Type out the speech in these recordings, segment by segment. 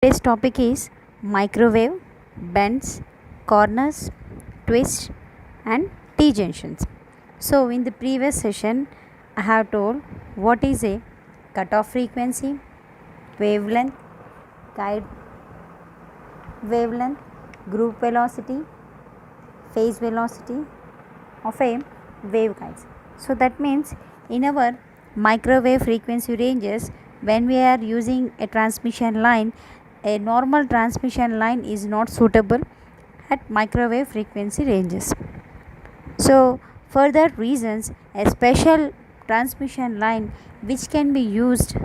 Today's topic is microwave, bends, corners, twists, and T junctions. So, in the previous session, I have told what is a cutoff frequency, wavelength, guide wavelength, group velocity, phase velocity of a waveguides. So, that means in our microwave frequency ranges, when we are using a transmission line, a normal transmission line is not suitable at microwave frequency ranges. So, for that reasons, a special transmission line which can be used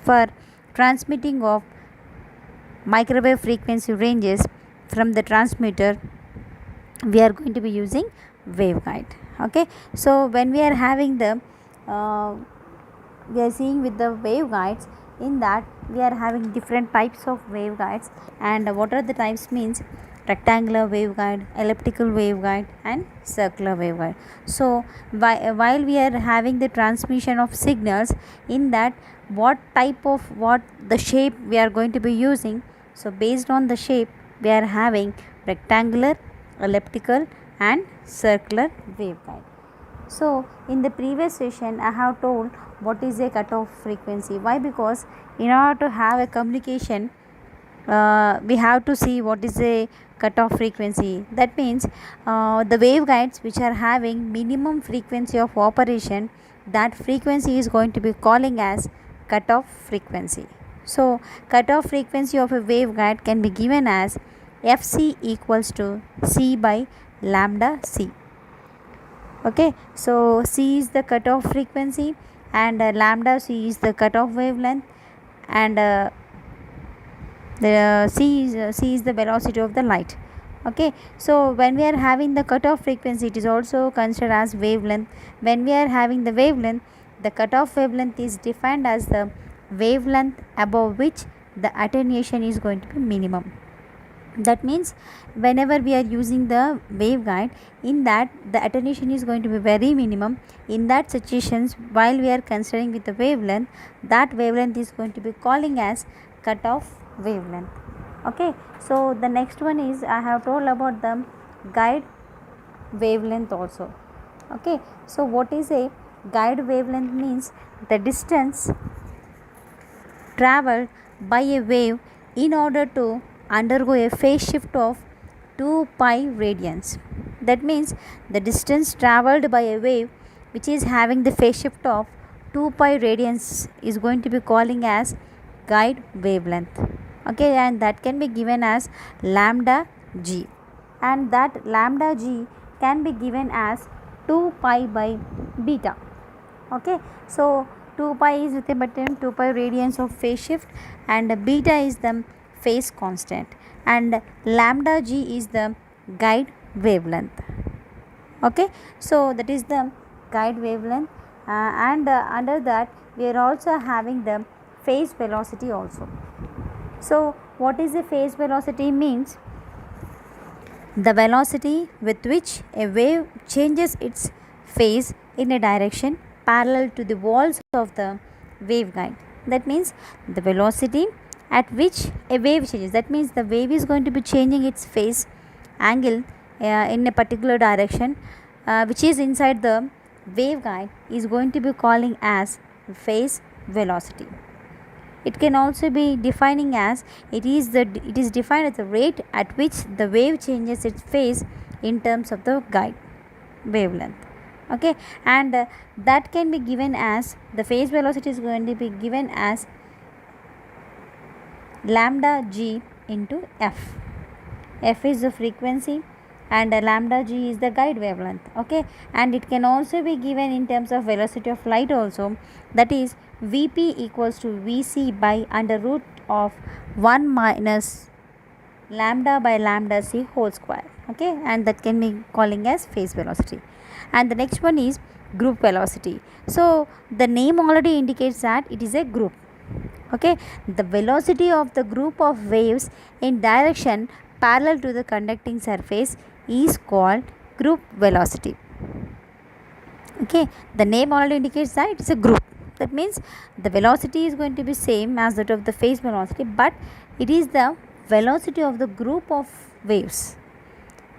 for transmitting of microwave frequency ranges from the transmitter, we are going to be using waveguide. Okay, so when we are having the we are seeing with the waveguides, in that we are having different types of waveguides. And what are the types means rectangular waveguide, elliptical waveguide, and circular waveguide. So while we are having the transmission of signals, in that what type of what the shape we are going to be using, so based on the shape we are having rectangular, elliptical, and circular waveguide. So in the previous session I have told what is a cutoff frequency. Why? Because in order to have a communication, we have to see what is a cutoff frequency. That means the waveguides which are having minimum frequency of operation, that frequency is going to be calling as cutoff frequency. So cutoff frequency of a waveguide can be given as fc equals to c by lambda c. Okay, so c is the cutoff frequency, and lambda c is the cutoff wavelength, and the c is the velocity of the light. Okay, so when we are having the cutoff frequency, it is also considered as wavelength. When we are having the wavelength, the cutoff wavelength is defined as the wavelength above which the attenuation is going to be minimum. That means whenever we are using the waveguide, in that the attenuation is going to be very minimum. In that situations, while we are considering with the wavelength, that wavelength is going to be calling as cutoff wavelength. Okay, so the next one is I have told about the guide wavelength also. Okay, so what is a guide wavelength means the distance traveled by a wave in order to undergo a phase shift of 2 pi radians. That means the distance traveled by a wave which is having the phase shift of 2 pi radians is going to be calling as guide wavelength. Okay, and that can be given as lambda g, and that lambda g can be given as 2 pi by beta. Okay, so 2 pi is nothing but 2 pi radians of phase shift, and beta is the phase constant, and lambda g is the guide wavelength. Okay, so that is the guide wavelength, and under that we are also having the phase velocity also. So what is the phase velocity means the velocity with which a wave changes its phase in a direction parallel to the walls of the waveguide. That means the velocity at which a wave changes, that means the wave is going to be changing its phase angle in a particular direction, which is inside the waveguide, is going to be calling as phase velocity. It can also be defining as it is defined as the rate at which the wave changes its phase in terms of the guide wavelength. Okay, and that can be given as the phase velocity is going to be given as lambda g into f. F is the frequency, and lambda g is the guide wavelength. Okay, and it can also be given in terms of velocity of light also, that is vp equals to vc by under root of 1 minus lambda by lambda c whole square. Okay, and that can be calling as phase velocity. And the next one is group velocity. So the name already indicates that it is a group. Okay, the velocity of the group of waves in direction parallel to the conducting surface is called group velocity. Okay, the name already indicates that it is a group. That means the velocity is going to be same as that of the phase velocity, but It is the velocity of the group of waves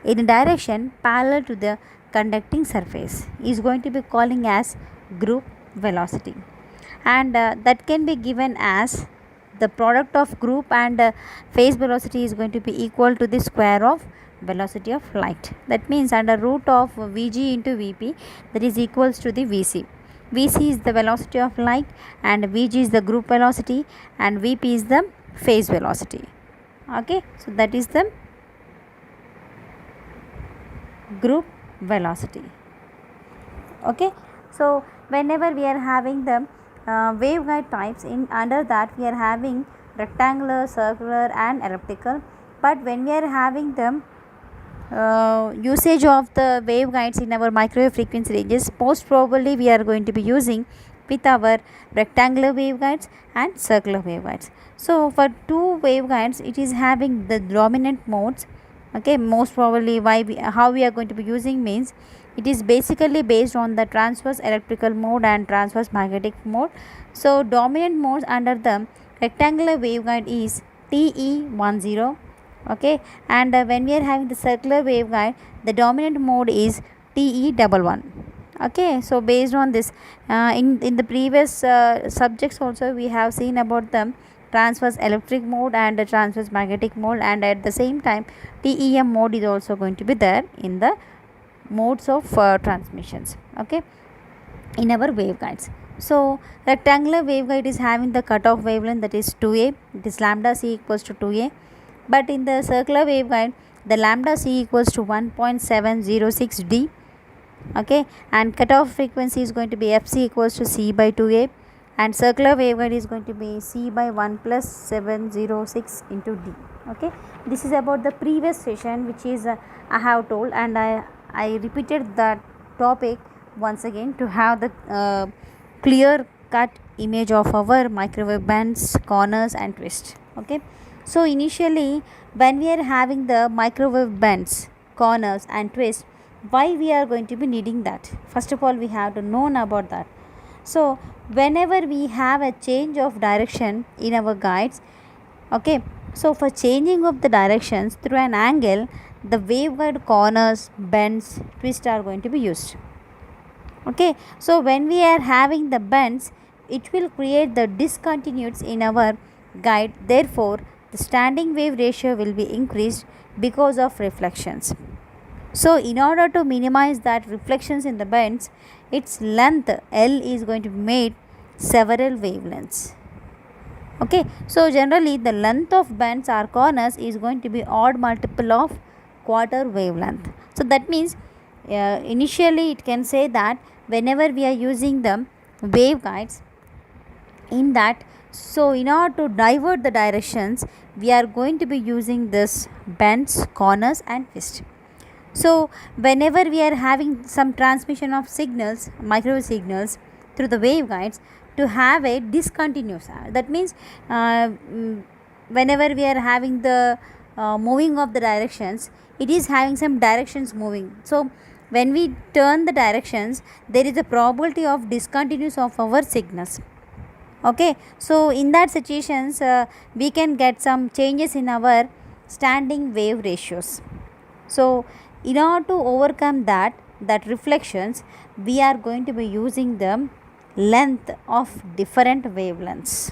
in a direction parallel to the conducting surface is going to be calling as group velocity, and that can be given as the product of group and phase velocity is going to be equal to the square of velocity of light. That means under root of Vg into Vp, that is equals to the Vc. Vc is the velocity of light and Vg is the group velocity and Vp is the phase velocity. Okay, so that is the group velocity. Okay, so whenever we are having the waveguide types, in under that we are having rectangular, circular and elliptical, but when we are having the usage of the waveguides in our microwave frequency ranges, most probably we are going to be using with our rectangular waveguides and circular waveguides. So for two waveguides it is having the dominant modes. Okay, most probably how we are going to be using means it is basically based on the transverse electrical mode and transverse magnetic mode. So dominant modes under the rectangular waveguide is TE10. Okay, and when we are having the circular waveguide, the dominant mode is TE11. Okay, so based on this, in the previous subjects also we have seen about the transverse electric mode and the transverse magnetic mode, and at the same time TEM mode is also going to be there in the modes of transmissions. Okay, in our waveguides. So rectangular waveguide is having the cutoff wavelength, that is 2a, it is lambda c equals to 2a, but in the circular waveguide the lambda c equals to 1.706 d. Okay, and cutoff frequency is going to be fc equals to c by 2a, and circular waveguide is going to be c by 1 plus 706 into d. Okay, this is about the previous session which is I have told, and I repeated that topic once again to have the clear cut image of our microwave bends, corners and twists. Okay, so initially when we are having the microwave bends, corners and twists, why we are going to be needing that? First of all, we have to know about that. So whenever we have a change of direction in our guides, okay, so for changing of the directions through an angle, the waveguide corners, bends, twists are going to be used. Okay, so when we are having the bends, it will create the discontinuities in our guide, therefore the standing wave ratio will be increased because of reflections. So in order to minimize that reflections in the bends, its length L is going to be made several wavelengths. Okay, so generally the length of bends or corners is going to be odd multiple of quarter wavelength. So that means initially it can say that whenever we are using the waveguides in that, so in order to divert the directions we are going to be using this bends, corners and twists. So whenever we are having some transmission of signals, microwave signals through the waveguides, to have a discontinuous, that means whenever we are having the moving of the directions, it is having some directions moving. So when we turn the directions, there is a probability of discontinuous of our signals. Okay, so in that situations we can get some changes in our standing wave ratios. So in order to overcome that reflections, we are going to be using the length of different wavelengths.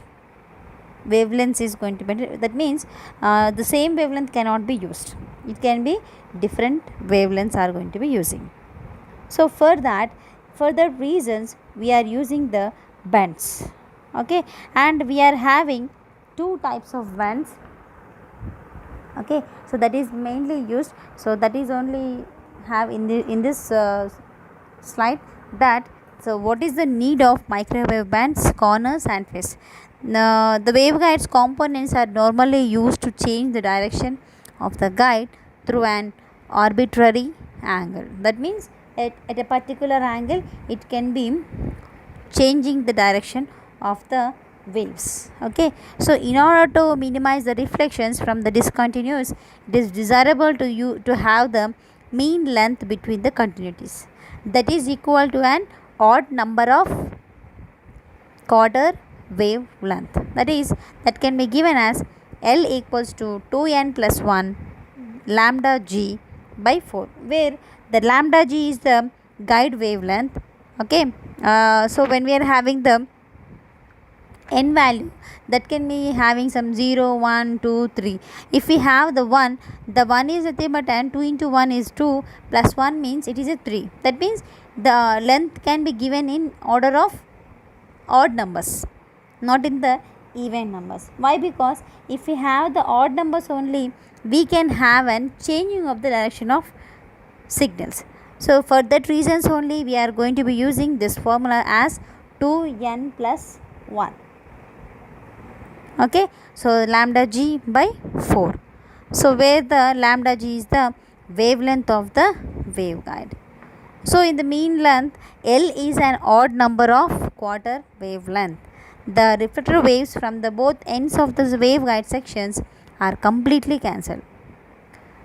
Wavelengths is going to be, that means the same wavelength cannot be used, it can be different wavelengths are going to be using. So for that, for the reasons we are using the bends. Okay, and we are having two types of bends. Okay, so that is mainly used, so that is only have in this slide that. So what is the need of microwave bends, corners and twists? The waveguides components are normally used to change the direction of the guide through an arbitrary angle. That means at a particular angle it can be changing the direction of the waves. Okay, so in order to minimize the reflections from the discontinuous, it is desirable to have the mean length between the continuities, that is equal to an odd number of quarter wavelength, that can be given as L equals to 2n plus 1 lambda g by 4, where the lambda g is the guide wavelength. Okay, so when we are having the n value, that can be having some 0 1 2 3. If we have the 1, the 1 is nothing but n, 2 into 1 is 2 plus 1 means it is a 3. That means the length can be given in order of odd numbers, not in the even numbers. Why? Because if we have the odd numbers only, we can have an changing of the direction of signals. So for that reasons only, we are going to be using this formula as 2n plus 1. Okay, so lambda g by 4. So where the lambda g is the wavelength of the waveguide. So in the mean length, L is an odd number of quarter wavelength. The reflected waves from the both ends of the waveguide sections are completely cancelled.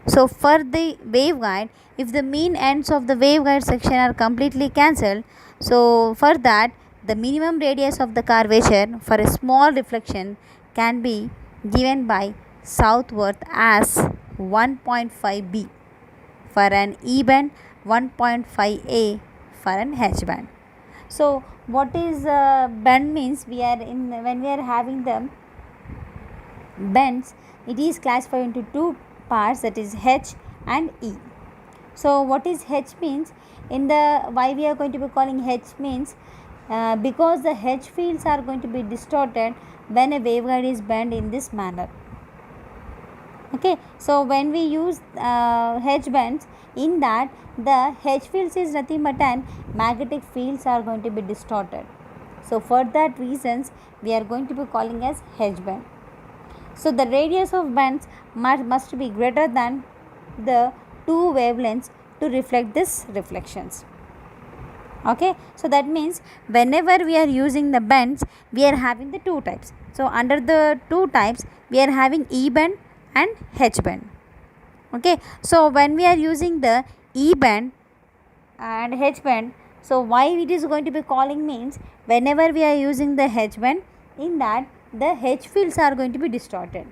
So for the waveguide, if the mean ends of the waveguide section are completely cancelled, so for that the minimum radius of the curvature for a small reflection can be given by Southworth as 1.5 b for an E band, 1.5 a for an H band. So what is band means? We are in when we are having the bends, it is classified into two parts, that is H and E. So what is H means? In the why we are going to be calling H means because the H fields are going to be distorted when a waveguide is bent in this manner. Okay, so when we use H bands, in that the H fields is nothing but an magnetic fields are going to be distorted. So for that reasons, we are going to be calling as H band. So the radius of bands must be greater than the two wavelengths to reflect this reflections. Okay, so that means whenever we are using the bands, we are having the two types. So under the two types, we are having E band and H band. Okay, so when we are using the E band and H band, so why it is going to be calling means, whenever we are using the H band, in that the H fields are going to be distorted.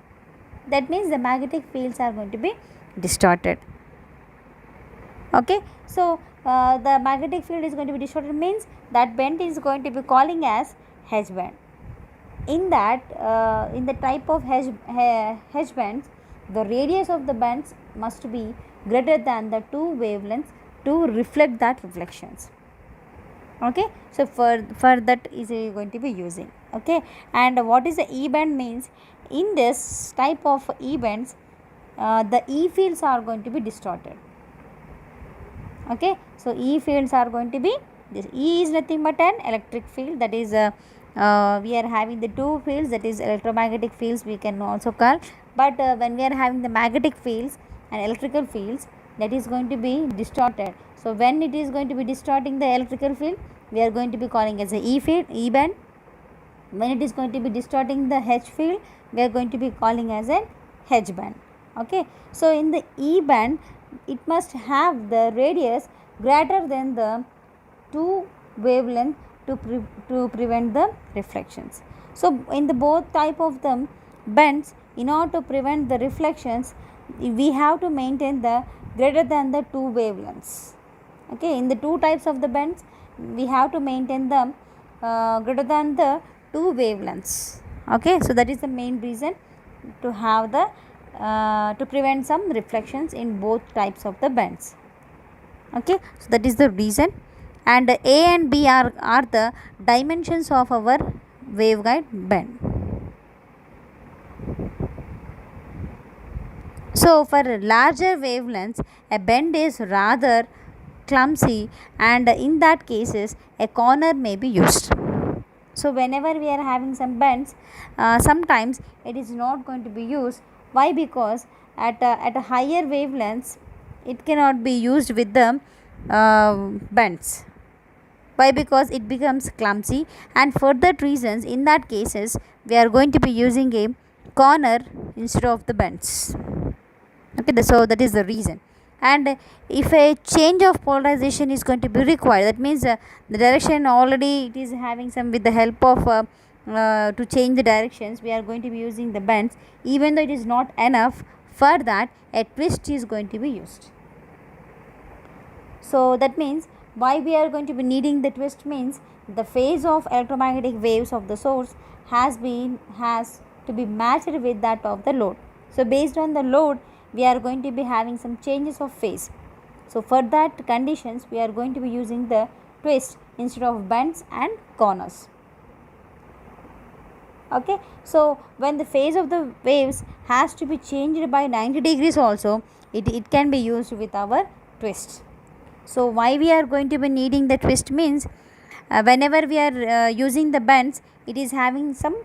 That means the magnetic fields are going to be distorted. Okay, so the magnetic field is going to be distorted means that band is going to be calling as H band. In that in the type of H bands, the radius of the bands must be greater than the two wavelengths to reflect that reflections. Okay, so for that is going to be using. Okay, and what is the E band means? In this type of E bands, the E fields are going to be distorted. Okay, so E fields are going to be this. E is nothing but an electric field, that is we are having the two fields, that is electromagnetic fields we can also call, but when we are having the magnetic fields and electrical fields, that is going to be distorted. So when it is going to be distorting the electrical field, we are going to be calling as a E field, E band. When it is going to be distorting the H field, we are going to be calling as an H band. Okay, so in the E band, it must have the radius greater than the two wavelength to prevent the reflections. So in the both type of them bands, in order to prevent the reflections, we have to maintain the greater than the two wavelengths. Okay, in the two types of the bands, we have to maintain them greater than the two wavelengths. Okay, so that is the main reason to have the to prevent some reflections in both types of the bands. Okay, so that is the reason, and A and B are the dimensions of our waveguide band. So for larger wavelengths, a bend is rather clumsy, and in that cases a corner may be used. So whenever we are having some bends, sometimes it is not going to be used. Why? Because at a higher wavelengths, it cannot be used with the bends. Why? Because it becomes clumsy, and for that reasons, in that cases, we are going to be using a corner instead of the bends. Okay, so that is the reason. And if a change of polarization is going to be required, that means the direction already it is having some, with the help of to change the directions, we are going to be using the bends. Even though it is not enough, for that a twist is going to be used. So that means why we are going to be needing the twist means the phase of electromagnetic waves of the source has to be matched with that of the load. So based on the load, we are going to be having some changes of phase. So for that conditions, we are going to be using the twist instead of bends and corners. Okay, so when the phase of the waves has to be changed by 90 degrees also, it can be used with our twist. So why we are going to be needing the twist means whenever we are using the bends, it is having some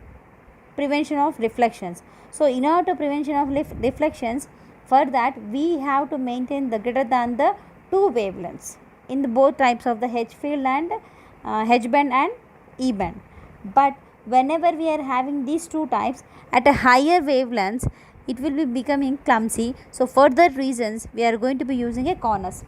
prevention of reflections. So in order to prevention of reflections, for that we have to maintain the greater than the 2 wavelengths in the both types of the H field and H band and E band. But whenever we are having these 2 types at a higher wavelengths, it will be becoming clumsy. So for that reasons, we are going to be using a corners.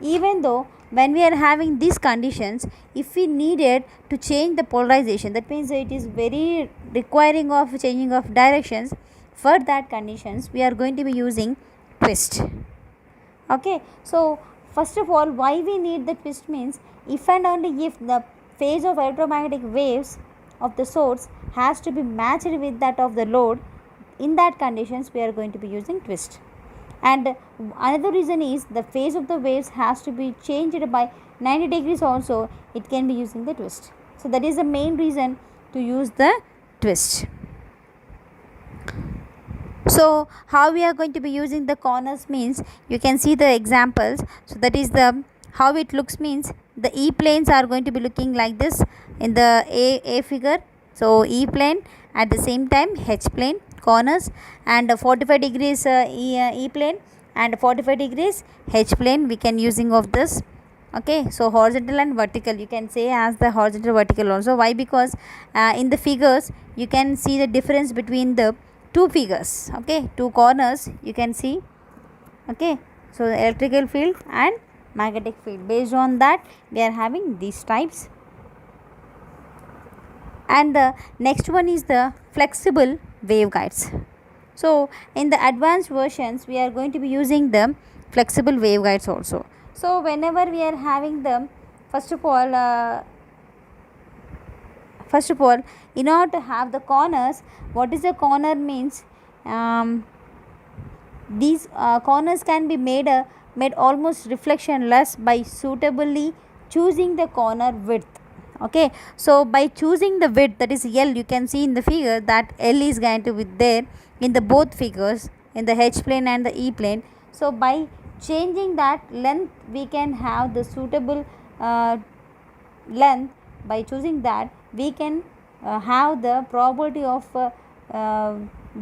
Even though when we are having these conditions, if we needed to change the polarization, that means it is very requiring of changing of directions, for that conditions we are going to be using twist. Okay, so first of all, why we need the twist means if and only if the phase of electromagnetic waves of the source has to be matched with that of the load, in that conditions we are going to be using twist. And another reason is the phase of the waves has to be changed by 90 degrees also, it can be using the twist. So that is the main reason to use the twist. So how we are going to be using the corners means, you can see the examples. So that is the how it looks means the E planes are going to be looking like this in the A figure. So E plane, at the same time H plane, corners, and 45 degrees E plane and 45 degrees H plane we can using of this. Okay, so horizontal and vertical, you can say as the horizontal vertical also. Why? Because in the figures you can see the difference between the 2 figures. Okay, 2 corners you can see. Okay, so the electrical field and magnetic field, based on that we are having these types. And the next one is the flexible waveguides. So in the advanced versions we are going to be using the flexible waveguides also. So whenever we are having the first of all, in order to have the corners, what is the corner means, these corners can be made almost reflectionless by suitably choosing the corner width. Okay, so by choosing the width, that is L, you can see in the figure that L is going to be there in the both figures, in the H plane and the E plane. So by changing that length, we can have the suitable length. By choosing that, we can have the probability of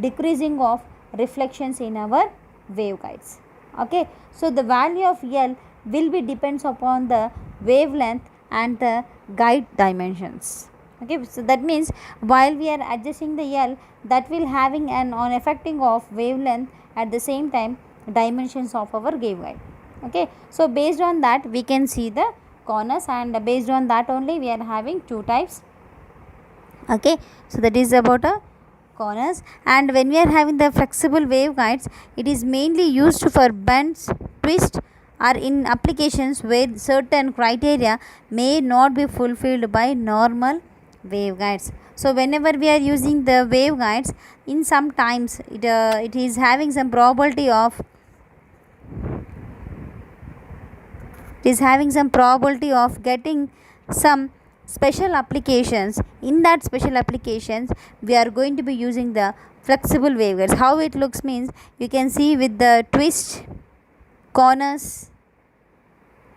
decreasing of reflections in our waveguides. Okay, so the value of L will be depends upon the wavelength and the guide dimensions. Okay, so that means while we are adjusting the L, that will having an on affecting of wavelength, at the same time dimensions of our waveguide. Okay, so based on that we can see the corners, and based on that only we are having 2 types. Okay, so that is about a corners. And when we are having the flexible waveguides, it is mainly used for bends, twist, or in applications where certain criteria may not be fulfilled by normal waveguides. So whenever we are using the waveguides, in some times it is having some probability of getting some special applications. In that special applications, we are going to be using the flexible waveguides. How it looks means, you can see with the twist, corners,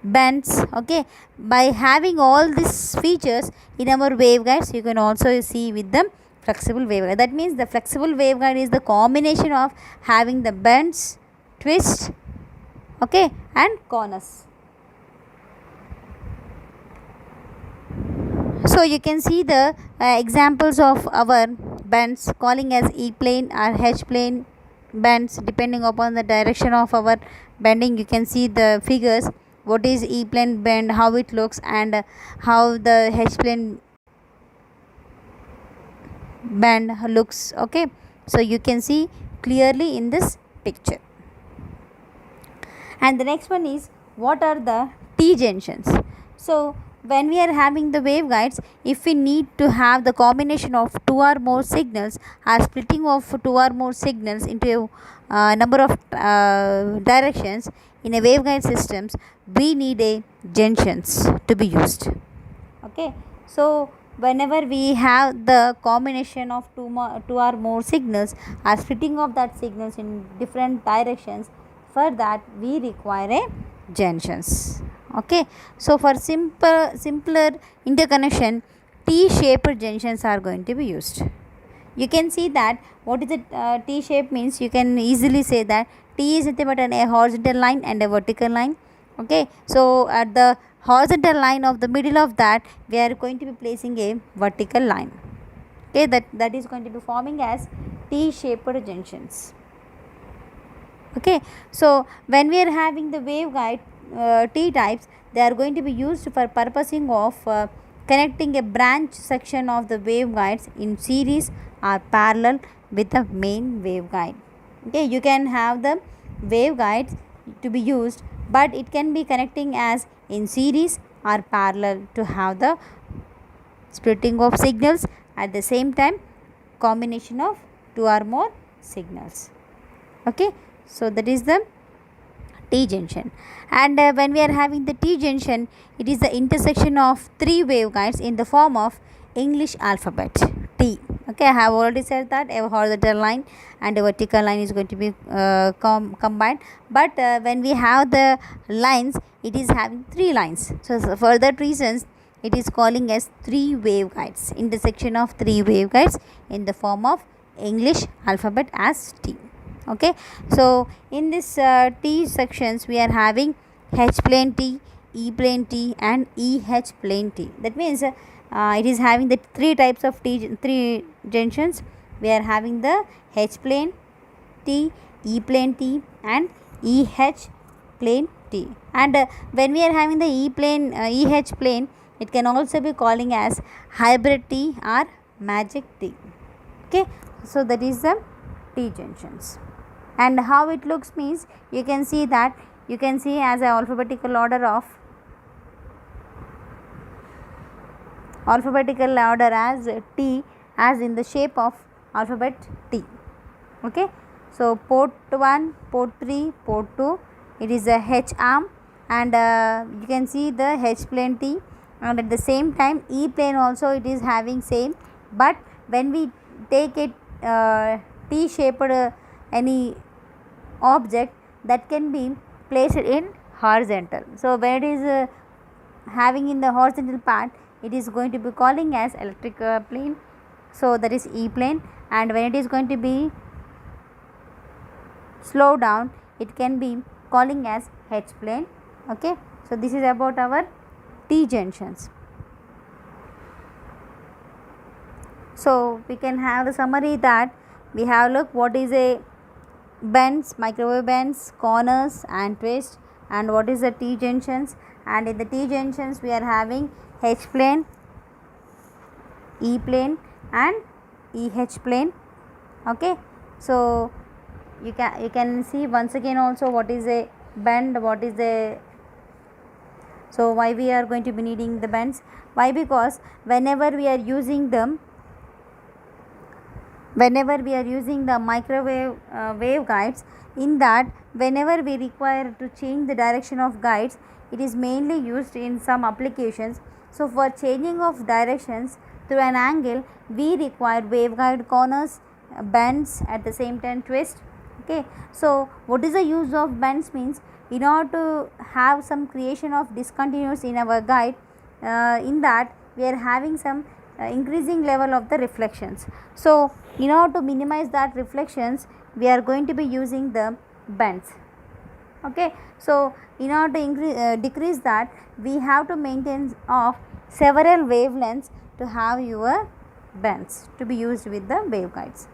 bends. Okay, by having all these features in our waveguides, you can also see with the flexible waveguide. That means the flexible waveguide is the combination of having the bends, twist, okay, and corners. So you can see the examples of our bends, calling as E plane or H plane bends, depending upon the direction of our bending. You can see the figures, what is E plane bend, how it looks, and how the H plane band looks. Okay, so you can see clearly in this picture. And the next one is, what are the T junctions? So when we are having the waveguides, if we need to have the combination of two or more signals or splitting of two or more signals into a number of directions in a waveguide systems, we need a junctions to be used. Okay, so whenever we have the combination of two or more signals or splitting of that signals in different directions, for that we require a junctions. Okay, so for simpler interconnection, T-shaped junctions are going to be used. You can see that what is the T shape means. You can easily say that T is nothing but a horizontal line and a vertical line. Okay, so at the horizontal line of the middle of that, we are going to be placing a vertical line. Okay, that is going to be forming as T-shaped junctions. Okay, so when we are having the waveguide T types, they are going to be used for purposing of connecting a branch section of the waveguides in series or parallel with the main waveguide. Okay, you can have the waveguides to be used, but it can be connecting as in series or parallel to have the splitting of signals, at the same time combination of two or more signals. Okay, so that is the T junction. And when we are having the T junction, it is the intersection of three waveguides in the form of English alphabet T. Okay, I have already said that a horizontal line and a vertical line is going to be combined, but when we have the lines, it is having three lines. So for that reasons, it is calling as three waveguides, intersection of three waveguides in the form of English alphabet as T. Okay, so in this T sections, we are having H plane T, E plane T and EH plane T. That means it is having the three types of three junctions. We are having the H plane T, E plane T and EH plane T. And when we are having the EH plane, it can also be calling as hybrid T or magic T. Okay, so that is the T junctions. And how it looks means, you can see that you can see as a alphabetical order as T, as in the shape of alphabet T. Okay, so port 1, port 3, port 2, it is a H arm, and you can see the H plane T, and at the same time E plane also it is having same, but when we take it T shaped any object, that can be placed in horizontal. So when it is having in the horizontal part, it is going to be calling as electric plane, so that is E plane, and when it is going to be slow down, it can be calling as H plane. Okay, so this is about our T junctions. So we can have the summary that we have look what is a bends, microwave bends, corners and twists, and what is the T junctions. And in the T junctions, we are having H plane, E plane and EH plane. Okay, so you can see once again also what is a bend, what is a, so why we are going to be needing the bends. Why? Because whenever we are using the microwave waveguides, in that whenever we require to change the direction of guides, it is mainly used in some applications. So for changing of directions through an angle, we require waveguide corners, bends, at the same time twist. Okay, so what is the use of bends means, in order to have some creation of discontinuous in our guide, in that we are having some increasing level of the reflections. So in order to minimize that reflections, we are going to be using the bends. Okay, so in order to decrease that, we have to maintain of several wavelengths to have your bends to be used with the waveguides.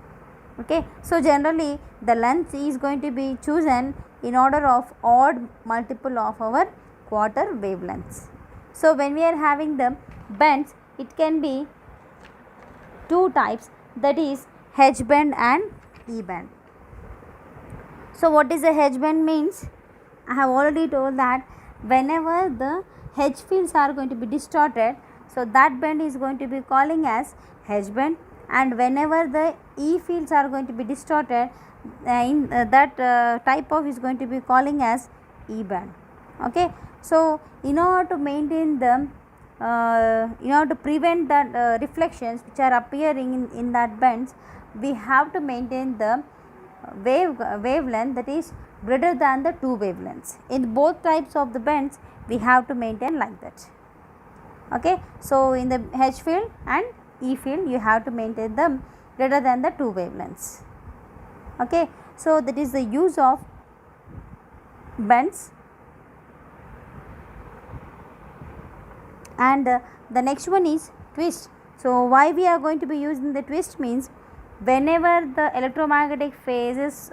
Okay, so generally the length is going to be chosen in order of odd multiple of our quarter wavelengths. So when we are having the bends, it can be two types. that is H band and E band. So what is a H band means? I have already told that whenever the H fields are going to be distorted, so that band is going to be calling as H band, and whenever the E fields are going to be distorted, that type of is going to be calling as E band. Okay, so in order to maintain the in order to prevent that reflections which are appearing in that bands, we have to maintain the wavelength that is greater than the two wavelengths. In both types of the bands we have to maintain like that. Okay, so in the H field and E field you have to maintain them greater than the two wavelengths. Okay, so that is the use of bands. And the next one is twist. So why we are going to be using the twist means, whenever the electromagnetic waves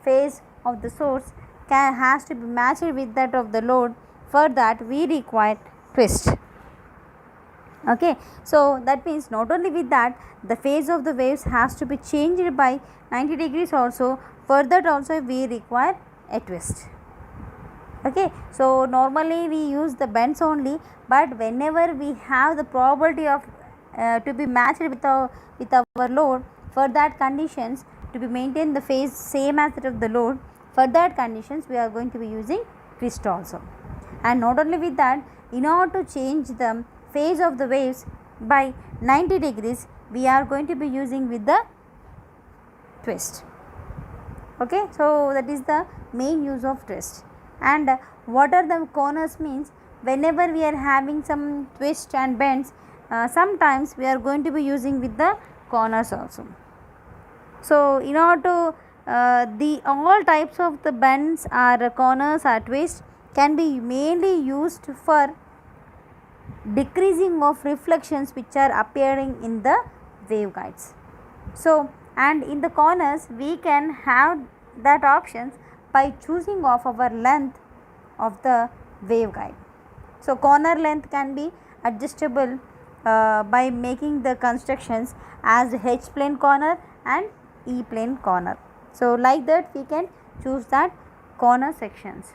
phase of the source has to be matched with that of the load, for that we require twist. Okay, so that means not only with that, the phase of the waves has to be changed by 90 degrees also, for that also we require a twist. Okay, so normally we use the bends only, but whenever we have the probability of to be matched with our load, for that conditions, to be maintain the phase same as that of the load, for that conditions we are going to be using twist also. And not only with that, in order to change the phase of the waves by 90 degrees, we are going to be using with the twist. Okay, so that is the main use of twist. And what are the corners means, whenever we are having some twist and bends, sometimes we are going to be using with the corners also. So in order to the all types of the bends or corners or twists can be mainly used for decreasing of reflections which are appearing in the waveguides. So and in the corners we can have that options by choosing of our length of the waveguide. So corner length can be adjustable by making the constructions as H plane corner and E plane corner. So like that we can choose that corner sections.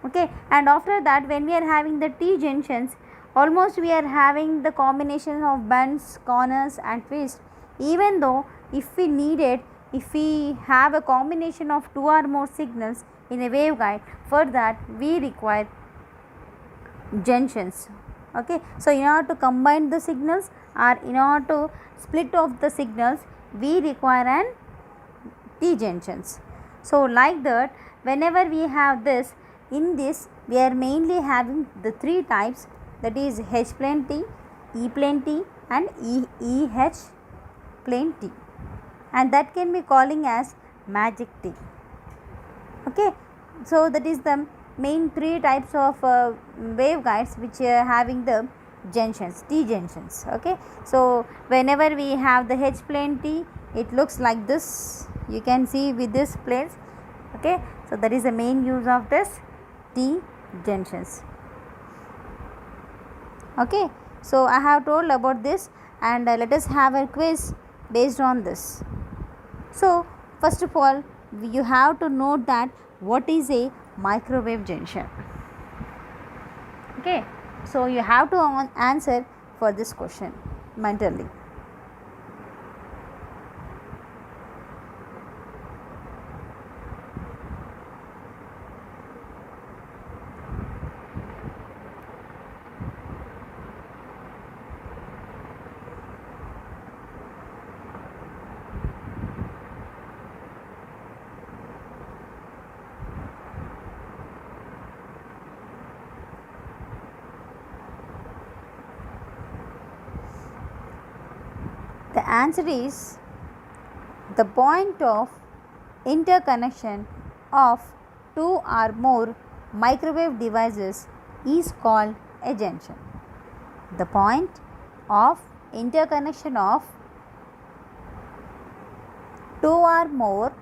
Okay, and after that, when we are having the T junctions, almost we are having the combination of bends, corners and twists. Even though if we need it, if we have a combination of two or more signals in a waveguide, for that we require junctions. Okay, so in order to combine the signals or in order to split off the signals, we require an T junctions. So like that, whenever we have this, in this we are mainly having the three types, that is H plane T, E plane T and EH plane T, and that can be calling as magic T. Okay, so that is the main three types of waveguides which are having the junctions, T junctions. Okay, so whenever we have the H plane T, it looks like this, you can see with this planes. Okay, so that is the main use of this T junctions. Okay, so I have told about this, and let us have a quiz based on this. So first of all, you have to note that what is a microwave junction. Okay, so you have to answer for this question mentally. The answer is the point of interconnection of two or more microwave devices is called a junction. The point of interconnection of two or more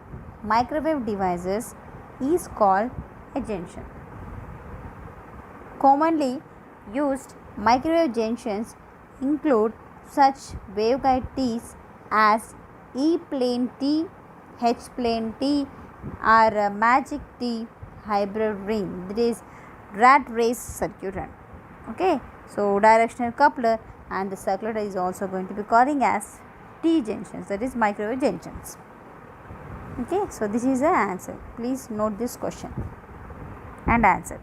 microwave devices is called a junction. Commonly used microwave junctions include such waveguide T's as E plane T, H plane T, or magic T hybrid ring, that is rat race circuit run. Okay, so directional coupler and the circular is also going to be calling as T junctions, that is microwave junctions. Okay, so this is the answer. Please note this question and answer.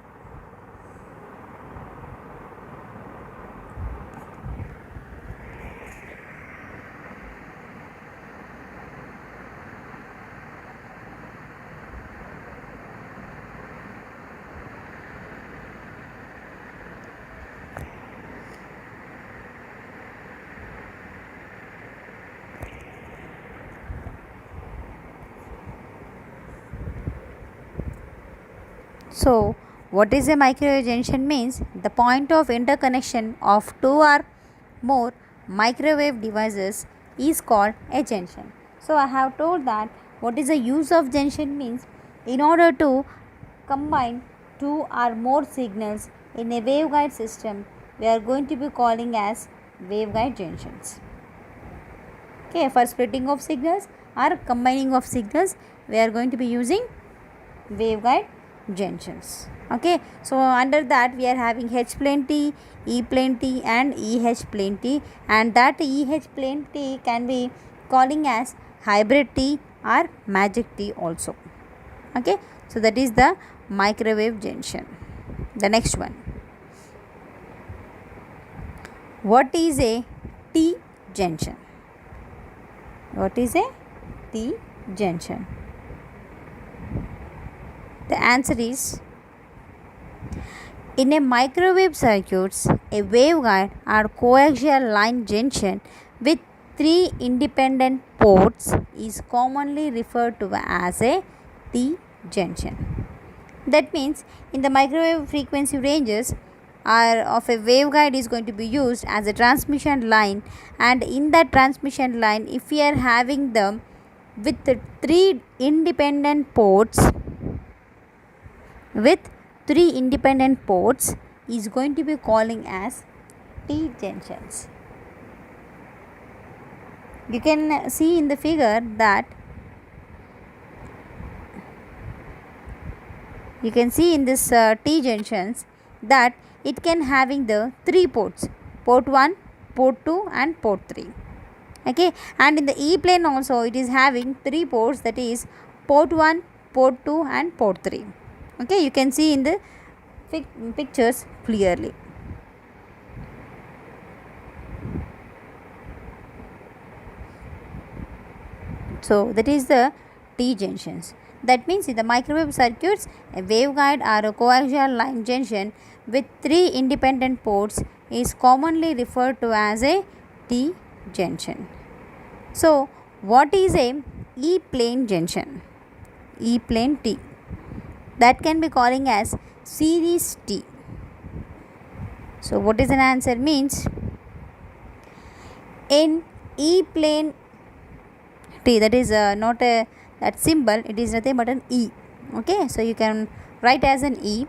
So, what is a microwave junction means? The point of interconnection of two or more microwave devices is called a junction. So, I have told that what is the use of junction means in order to combine two or more signals in a waveguide system, we are going to be calling as waveguide junctions. Okay, for splitting of signals or combining of signals, we are going to be using waveguide junctions. Okay, so under that we are having H plane T, E plane T and EH plane T, and that EH plane T can be calling as hybrid T or magic T also. Okay, so that is the microwave junction. The next one, what is a T junction? What is a T junction? The answer is, in a microwave circuits, a waveguide or coaxial line junction with three independent ports is commonly referred to as a T junction. That means in the microwave frequency ranges of a waveguide is going to be used as a transmission line, and in that transmission line, if we are having them with the three independent ports is going to be calling as T junctions. You can see in the figure that you can see in this T junctions that it can having the three ports, port 1, port 2 and port 3. Okay, and in the E plane also it is having three ports, that is port 1, port 2 and port 3. Okay, you can see in the pictures clearly. So that is the T junctions. That means in the microwave circuits, a waveguide or a coaxial line junction with three independent ports is commonly referred to as a T junction. So what is a E plane junction? E plane T, that can be calling as series T. So what is an answer means, in E plane T, that is not a that symbol, it is nothing but an E. Okay, so you can write as an E.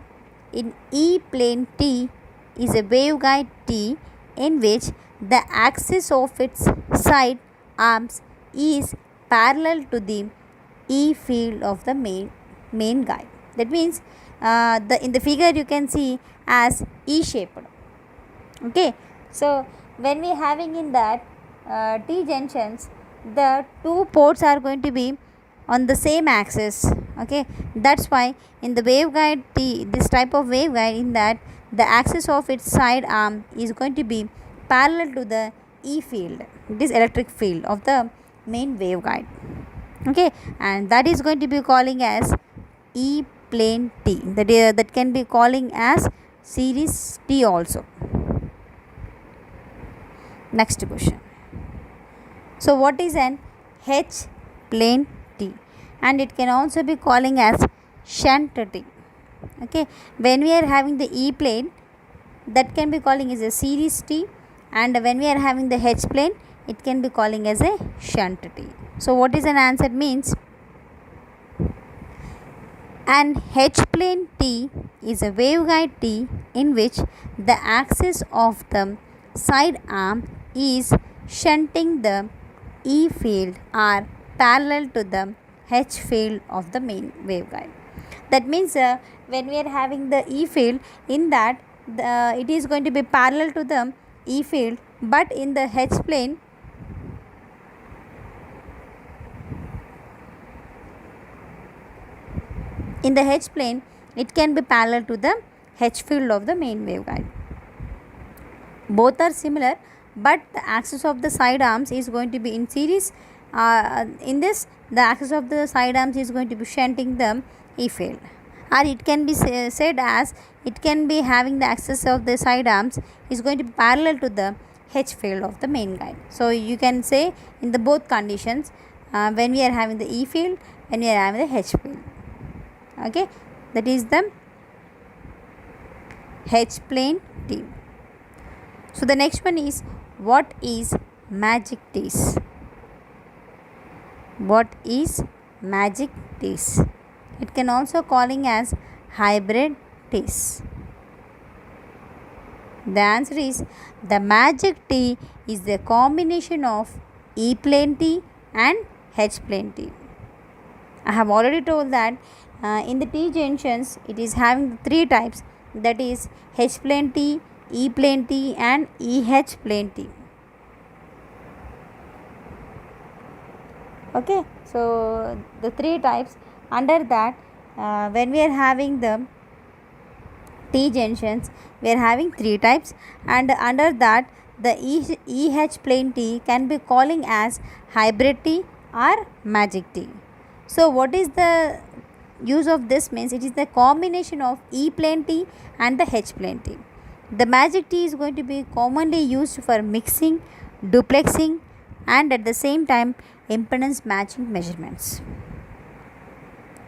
In E plane T is a waveguide T in which the axis of its side arms is parallel to the E field of the main guide. That means in the figure you can see as E shaped. Okay, so when we having in that T junctions, the two ports are going to be on the same axis. Okay, that's why in the waveguide T, this type of waveguide, in that the axis of its side arm is going to be parallel to the E field, this electric field of the main waveguide. Okay, and that is going to be calling as E plane T, that can be calling as series T also. Next question. So what is an H plane T? And it can also be calling as shunt T. Okay, when we are having the E plane, that can be calling as a series T, and when we are having the H plane, it can be calling as a shunt T. So what is an answer means, an H plane T is a waveguide T in which the axis of the side arm is shunting the E field are parallel to the H field of the main waveguide. That means when we are having the E field, in that it is going to be parallel to the E field, but in the H plane it can be parallel to the H field of the main waveguide. Both are similar, but the axis of the side arms is going to be in series. In this, the axis of the side arms is going to be shunting the E field, or it can be said as it can be having the axis of the side arms is going to be parallel to the H field of the main guide. So you can say in the both conditions, when we are having the E field, when we are having the H field. Okay, that is the H plane T. So the next one is, what is magic tees? What is magic tees? It can also calling as hybrid tees. The answer is, the magic tee is the combination of E plane T and H plane T. I have already told that in the T junctions it is having three types, that is H plane T, E plane T and EH plane T. Okay, so the three types, under that when we are having the T junctions, we are having three types, and under that the EH plane T can be calling as hybrid T or magic T. So what is the use of this? Means it is the combination of E plane T and the H plane T. The magic T is going to be commonly used for mixing, duplexing, and at the same time impedance matching measurements.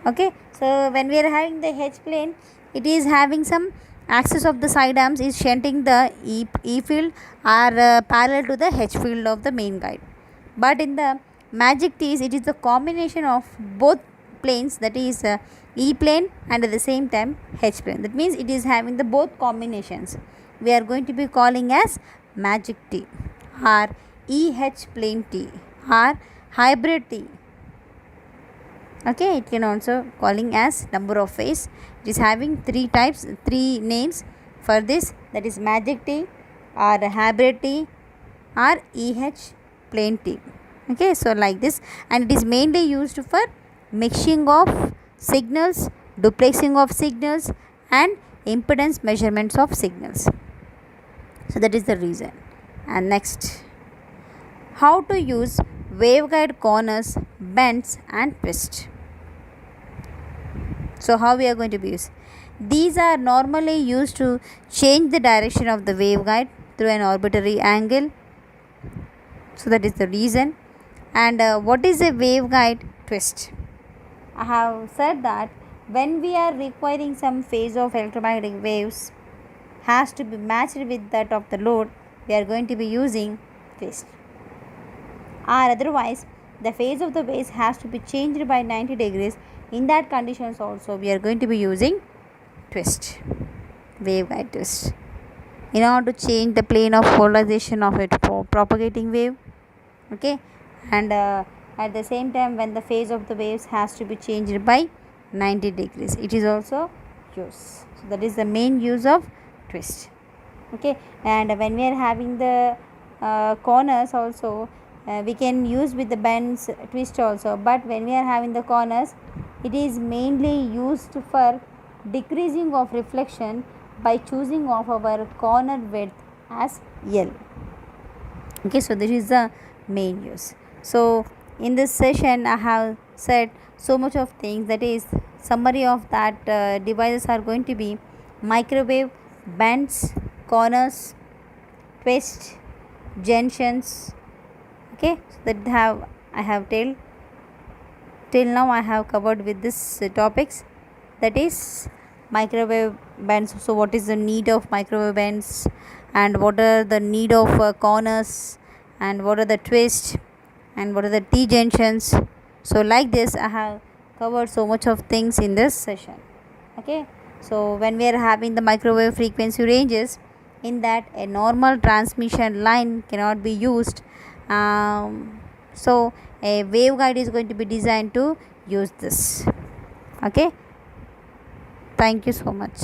Okay, so when we are having the H plane, it is having some axis of the side arms is shunting the E field are parallel to the H field of the main guide. But in the magic T's, it is the combination of both planes, that is E plane and at the same time H plane. That means it is having the both combinations. We are going to be calling as magic T or EH plane T or hybrid T. Okay, it can also calling as number of phase. It is having three types, three names for this, that is magic T or hybrid T or EH plane T. Okay, so like this, and it is mainly used for mixing of signals, duplexing of signals and impedance measurements of signals. So that is the reason. And next, how to use waveguide corners, bends and twists. So how we are going to be used? These are normally used to change the direction of the waveguide through an arbitrary angle. So that is the reason. And what is a waveguide twist? I have said that when we are requiring some phase of electromagnetic waves has to be matched with that of the load, we are going to be using twist. Or otherwise, the phase of the waves has to be changed by 90 degrees. In that conditions also, we are going to be using twist, waveguide twist, in order to change the plane of polarization of it for propagating wave. Okay, and at the same time, when the phase of the waves has to be changed by 90 degrees, it is also used. So that is the main use of twist. Okay, and when we are having the corners also, we can use with the bends twist also, but when we are having the corners, it is mainly used for decreasing of reflection by choosing of our corner width as L. Okay, so this is the main use. So in this session I have said so much of things, that is summary of that devices are going to be microwave, bends, corners, twist, junctions. Okay, so that I have till now I have covered with this topics, that is microwave bends. So what is the need of microwave bends, and what are the need of corners, and what are the twists, and what are the T junctions. So like this I have covered so much of things in this session. Okay, so when we are having the microwave frequency ranges, in that a normal transmission line cannot be used. So a waveguide is going to be designed to use this. Okay, thank you so much.